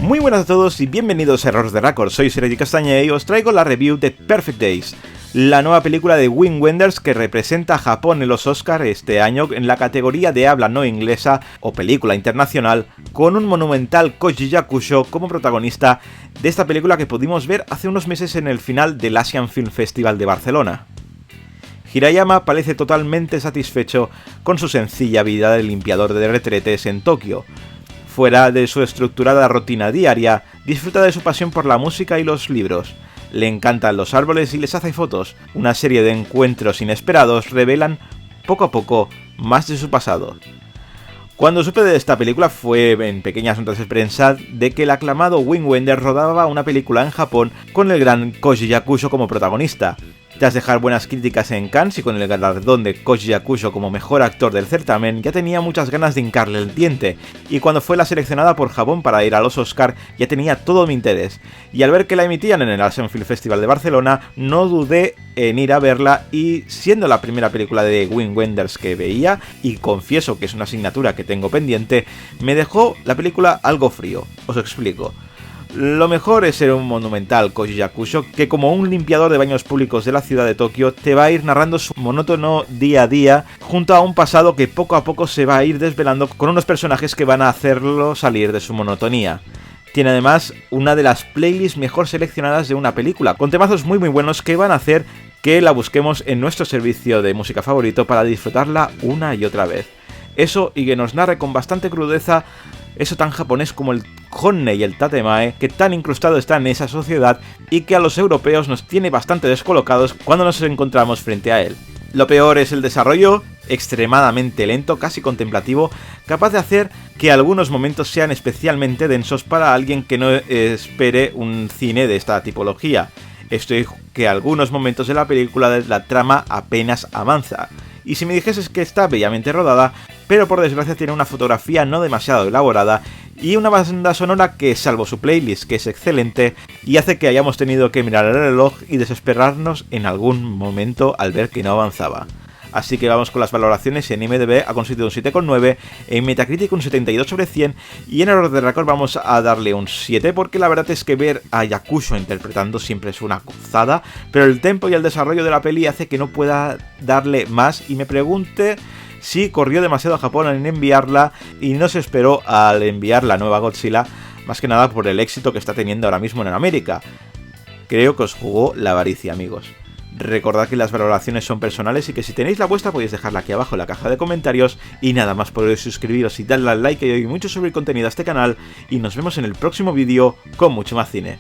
Muy buenas a todos y bienvenidos a Errores de Record, soy Sergi Castañeda y os traigo la review de Perfect Days, la nueva película de Wim Wenders que representa a Japón en los Oscars este año en la categoría de habla no inglesa o película internacional, con un monumental Koji Yakusho como protagonista de esta película que pudimos ver hace unos meses en el final del Asian Film Festival de Barcelona. Hirayama parece totalmente satisfecho con su sencilla vida de limpiador de retretes en Tokio. Fuera de su estructurada rutina diaria, disfruta de su pasión por la música y los libros. Le encantan los árboles y les hace fotos. Una serie de encuentros inesperados revelan, poco a poco, más de su pasado. Cuando supe de esta película fue en pequeñas notas de prensa de que el aclamado Wim Wenders rodaba una película en Japón con el gran Koji Yakusho como protagonista. Tras dejar buenas críticas en Cannes y con el galardón de Koji Yakusho como mejor actor del certamen, ya tenía muchas ganas de hincarle el diente, y cuando fue la seleccionada por Japón para ir a los Oscar ya tenía todo mi interés, y al ver que la emitían en el Asian Film Festival de Barcelona, no dudé en ir a verla, y siendo la primera película de Wim Wenders que veía, y confieso que es una asignatura que tengo pendiente, me dejó la película algo frío. Os explico. Lo mejor es ser un monumental Koji Yakusho que, como un limpiador de baños públicos de la ciudad de Tokio, te va a ir narrando su monótono día a día junto a un pasado que poco a poco se va a ir desvelando con unos personajes que van a hacerlo salir de su monotonía. Tiene además una de las playlists mejor seleccionadas de una película, con temazos muy buenos que van a hacer que la busquemos en nuestro servicio de música favorito para disfrutarla una y otra vez. Eso, y que nos narre con bastante crudeza eso tan japonés como el Honnei y el Tatemae, que tan incrustado está en esa sociedad y que a los europeos nos tiene bastante descolocados cuando nos encontramos frente a él. Lo peor es el desarrollo, extremadamente lento, casi contemplativo, capaz de hacer que algunos momentos sean especialmente densos para alguien que no espere un cine de esta tipología. Esto es que algunos momentos de la película la trama apenas avanza. Y si me dijeses que está bellamente rodada, pero por desgracia tiene una fotografía no demasiado elaborada y una banda sonora que, salvo su playlist, que es excelente, y hace que hayamos tenido que mirar el reloj y desesperarnos en algún momento al ver que no avanzaba. Así que vamos con las valoraciones. En IMDb ha conseguido un 7,9, en Metacritic un 72 sobre 100 y en Errores de Record vamos a darle un 7 porque la verdad es que ver a Yakusho interpretando siempre es una gozada, pero el tempo y el desarrollo de la peli hace que no pueda darle más y me pregunte si corrió demasiado a Japón en enviarla y no se esperó al enviar la nueva Godzilla, más que nada por el éxito que está teniendo ahora mismo en América. Creo que os jugó la avaricia, amigos. Recordad que las valoraciones son personales y que si tenéis la vuestra podéis dejarla aquí abajo en la caja de comentarios y nada más, podéis suscribiros y darle al like, que hay mucho sobre el contenido a este canal y nos vemos en el próximo vídeo con mucho más cine.